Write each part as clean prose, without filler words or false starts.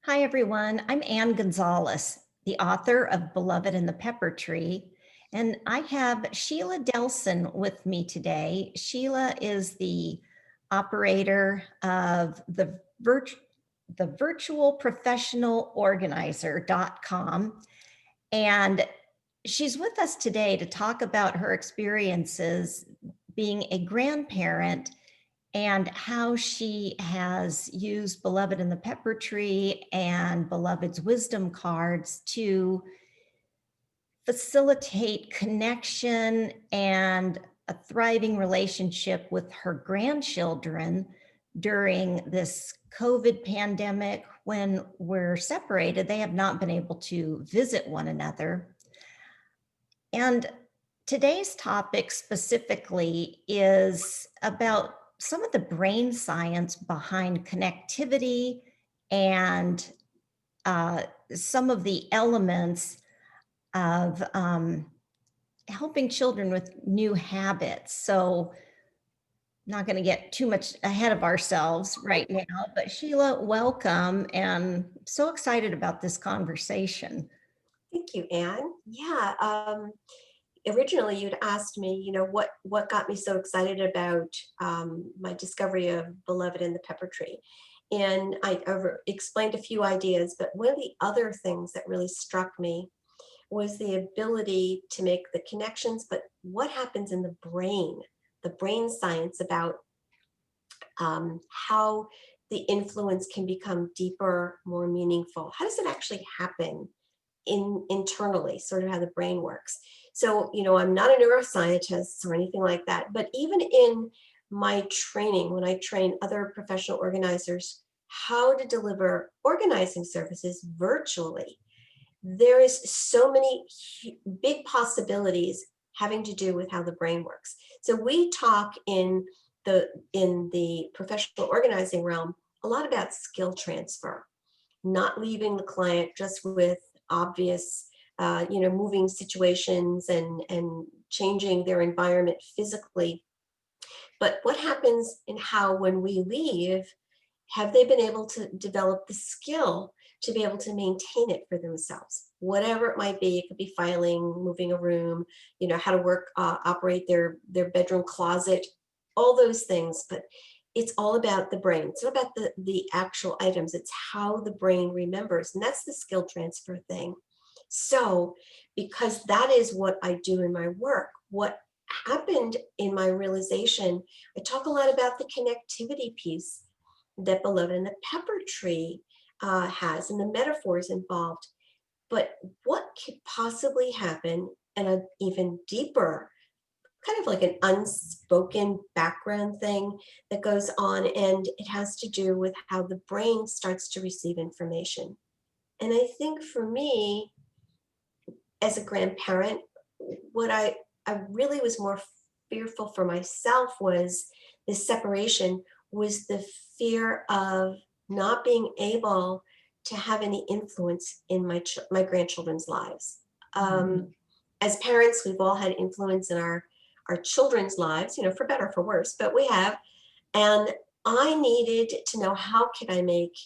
Hi, everyone. I'm Ann Gonzalez, the author of Beloved in the Pepper Tree. And I have Sheila Delson with me today. Sheila is the operator of the virtual professional organizer.com. And she's with us today to talk about her experiences being a grandparent and how she has used Beloved in the Pepper Tree and Beloved's wisdom cards to facilitate connection and a thriving relationship with her grandchildren during this COVID pandemic. When we're separated, they have not been able to visit one another. And today's topic specifically is about some of the brain science behind connectivity and some of the elements of helping children with new habits. So, not going to get too much ahead of ourselves right now, but Sheila, welcome. And so excited about this conversation. Thank you, Anne. Yeah, originally you'd asked me, what got me so excited about my discovery of Beloved in the Pepper Tree. And I explained a few ideas, but one of the other things that really struck me was the ability to make the connections, but what happens in the brain science about how the influence can become deeper, more meaningful. How does it actually happen internally, sort of how the brain works? So, I'm not a neuroscientist or anything like that, but even in my training, when I train other professional organizers how to deliver organizing services virtually, there is so many big possibilities having to do with how the brain works. So we talk in the professional organizing realm a lot about skill transfer, not leaving the client just with obvious moving situations and changing their environment physically, but what happens in how when we leave, have they been able to develop the skill to be able to maintain it for themselves, whatever it might be? It could be filing, moving a room, how to operate their bedroom closet, all those things. But it's all about the brain. It's not about the actual items. It's how the brain remembers. And that's the skill transfer thing. So because that is what I do in my work, what happened in my realization, I talk a lot about the connectivity piece that Beloved in the Pepper Tree has and the metaphors involved. But what could possibly happen, and an even deeper, kind of like an unspoken background thing that goes on, and it has to do with how the brain starts to receive information. And I think for me, as a grandparent, what I really was more fearful for myself was this separation, was the fear of not being able to have any influence in my grandchildren's lives. Mhm. As parents, we've all had influence in our children's lives, for better or for worse, but we have. And I needed to know, how can I make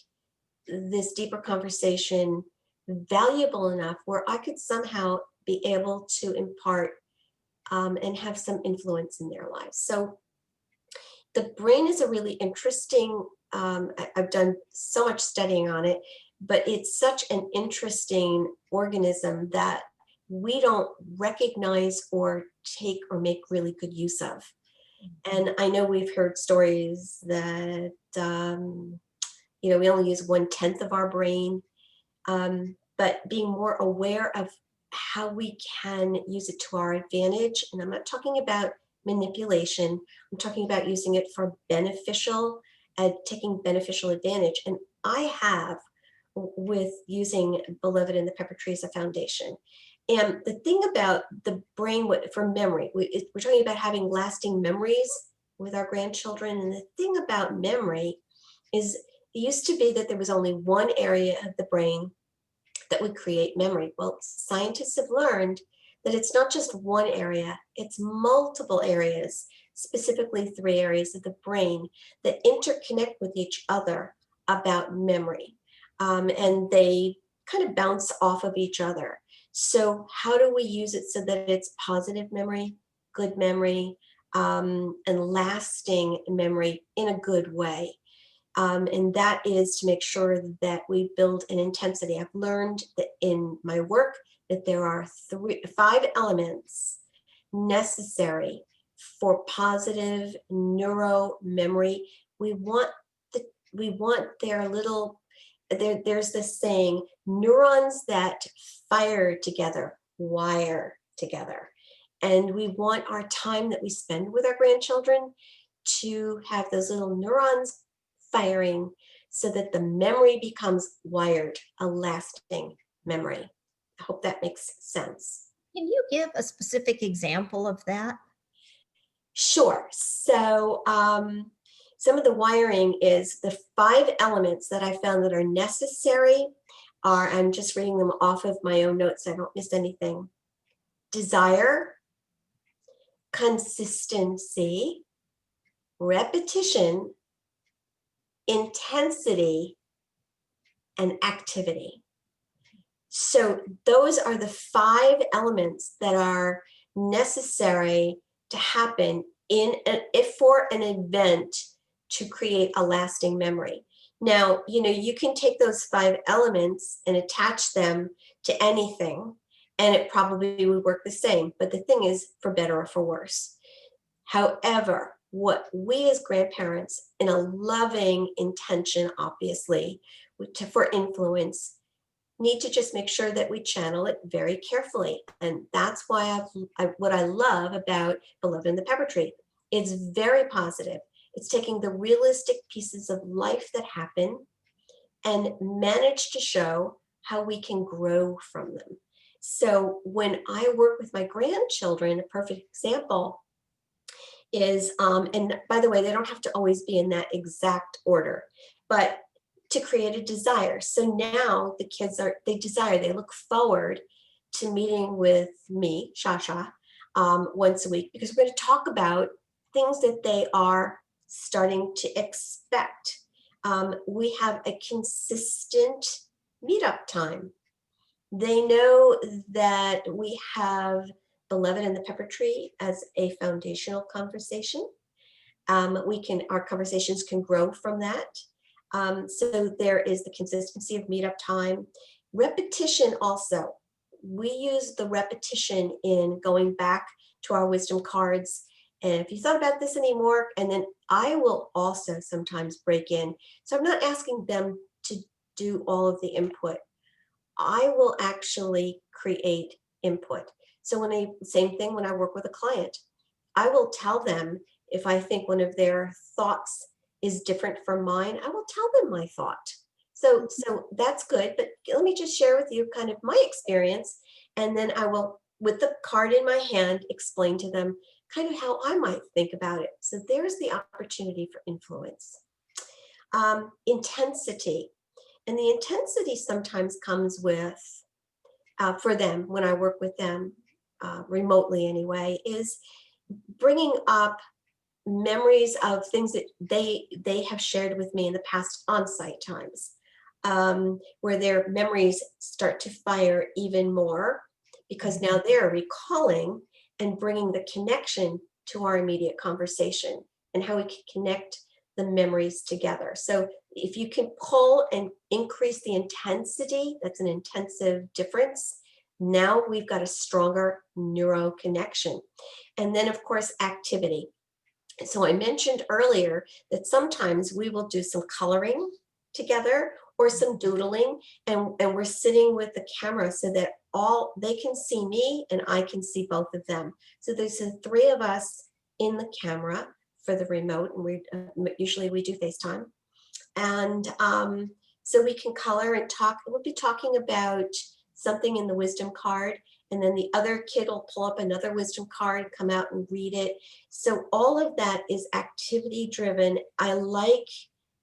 this deeper conversation valuable enough where I could somehow be able to impart and have some influence in their lives. So the brain is a really interesting, I've done so much studying on it, but it's such an interesting organism that we don't recognize or take or make really good use of. And I know we've heard stories that, we only use 1/10 of our brain, but being more aware of how we can use it to our advantage. And I'm not talking about manipulation, I'm talking about using it for beneficial and taking beneficial advantage. And I have, with using Beloved in the Pepper Tree as a foundation. And the thing about the brain, for memory, we're talking about having lasting memories with our grandchildren. And the thing about memory is, it used to be that there was only one area of the brain that would create memory. Well, scientists have learned that it's not just one area, it's multiple areas, specifically 3 areas of the brain that interconnect with each other about memory. and they kind of bounce off of each other. So how do we use it so that it's positive memory, good memory, and lasting memory in a good way? And that is to make sure that we build an intensity. I've learned that in my work that there are 5 elements necessary for positive neuro memory. We want their little, there's this saying, neurons that fire together wire together. And we want our time that we spend with our grandchildren to have those little neurons firing so that the memory becomes wired, a lasting memory. I hope that makes sense. Can you give a specific example of that? Sure. So some of the wiring is the 5 elements that I found that are necessary are, I'm just reading them off of my own notes so I don't miss anything. Desire, consistency, repetition, intensity, and activity. So those are the 5 elements that are necessary to happen if for an event to create a lasting memory. Now, you can take those 5 elements and attach them to anything, and it probably would work the same. But the thing is, for better or for worse. However, what we as grandparents, in a loving intention, obviously, for influence, need to just make sure that we channel it very carefully. And that's why what I love about Beloved in the Pepper Tree. It's very positive. It's taking the realistic pieces of life that happen and manage to show how we can grow from them. So when I work with my grandchildren, a perfect example is, and by the way, they don't have to always be in that exact order, but to create a desire. So now the kids they look forward to meeting with me, Shasha, once a week, because we're going to talk about things that they are starting to expect. We have a consistent meetup time. They know that we have Beloved in the Pepper Tree as a foundational conversation. Our conversations can grow from that. So there is the consistency of meetup time. Repetition also. We use the repetition in going back to our wisdom cards. And if you thought about this anymore, and then I will also sometimes break in. So I'm not asking them to do all of the input. I will actually create input. So same thing when I work with a client, I will tell them if I think one of their thoughts is different from mine, I will tell them my thought. So that's good, but let me just share with you kind of my experience. And then I will, with the card in my hand, explain to them kind of how I might think about it. So there's the opportunity for influence. Intensity. And the intensity sometimes comes with, for them, when I work with them, remotely anyway, is bringing up memories of things that they have shared with me in the past on-site times, where their memories start to fire even more because now they're recalling and bringing the connection to our immediate conversation and how we can connect the memories together. So if you can pull and increase the intensity, that's an intensive difference. Now we've got a stronger neuro connection. And then of course, activity. So I mentioned earlier that sometimes we will do some coloring together or some doodling, and we're sitting with the camera so that they can see me and I can see both of them. So there's the 3 of us in the camera for the remote, and usually we do FaceTime. And so we can color and talk. We'll be talking about something in the wisdom card, and then the other kid will pull up another wisdom card, come out and read it. So all of that is activity driven. I like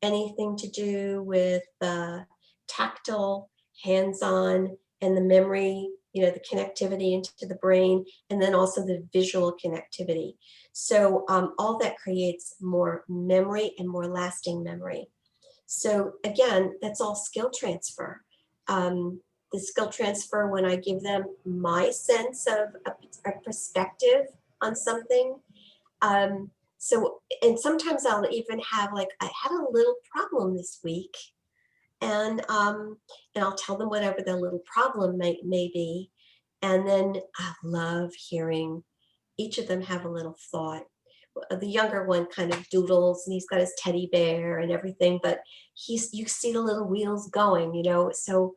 anything to do with the tactile, hands-on, and the memory, the connectivity into the brain, and then also the visual connectivity. So all that creates more memory and more lasting memory. So again, that's all skill transfer. The skill transfer when I give them my sense of a perspective on something. And sometimes I'll even have like, I had a little problem this week, and I'll tell them whatever the little problem may be. And then I love hearing each of them have a little thought. The younger one kind of doodles and he's got his teddy bear and everything, but you see the little wheels going, So,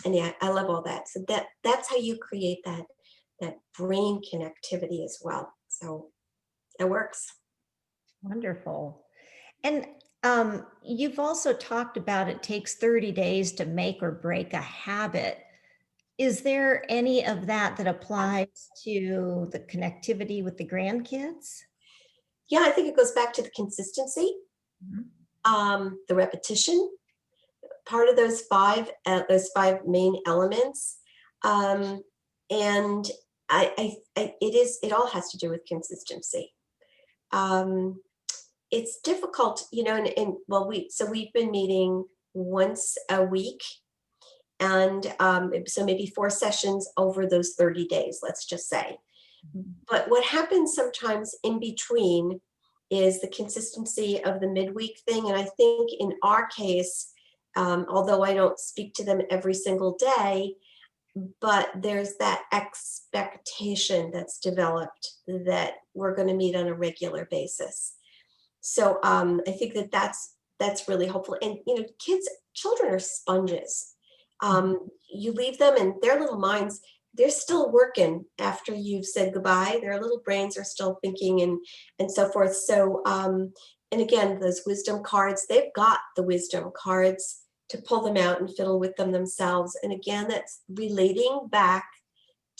and yeah, I love all that. So that's how you create that brain connectivity as well. So it works. Wonderful. And you've also talked about it takes 30 days to make or break a habit. Is there any of that that applies to the connectivity with the grandkids? Yeah, I think it goes back to the consistency, Mhm. the repetition, part of those five main elements. Um, and it all has to do with consistency. Um, it's difficult, and well, we've been meeting once a week, and so maybe 4 sessions over those 30 days, let's just say. But what happens sometimes in between is the consistency of the midweek thing. And I think in our case, although I don't speak to them every single day, but there's that expectation that's developed that we're going to meet on a regular basis. So I think that's really helpful. And children are sponges. You leave them and their little minds, they're still working after you've said goodbye. Their little brains are still thinking and so forth. So and again, those wisdom cards, they've got the wisdom cards to pull them out and fiddle with them themselves. And again, that's relating back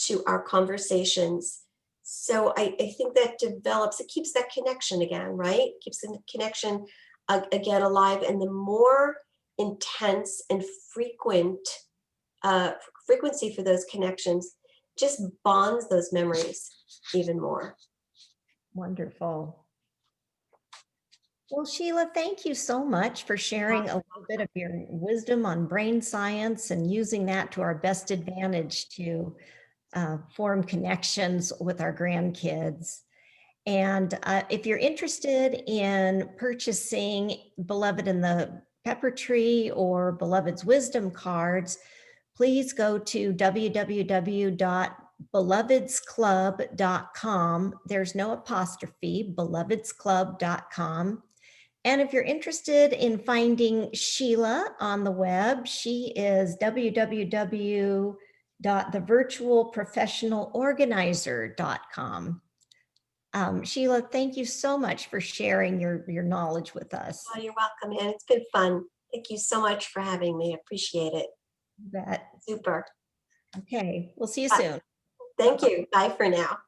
to our conversations. So I think that develops, it keeps that connection again, right? Keeps the connection again alive. And the more intense and frequency for those connections just bonds those memories even more. Wonderful. Well, Sheila, thank you so much for sharing a little bit of your wisdom on brain science and using that to our best advantage to form connections with our grandkids. And if you're interested in purchasing Beloved in the Pepper Tree or Beloved's Wisdom cards, please go to www.belovedsclub.com. There's no apostrophe, belovedsclub.com. And if you're interested in finding Sheila on the web, she is www.thevirtualprofessionalorganizer.com. Sheila, thank you so much for sharing your knowledge with us. Oh, you're welcome, and it's been fun. Thank you so much for having me. Appreciate it. You bet. Super. Okay, we'll see you soon. Thank you. Bye for now.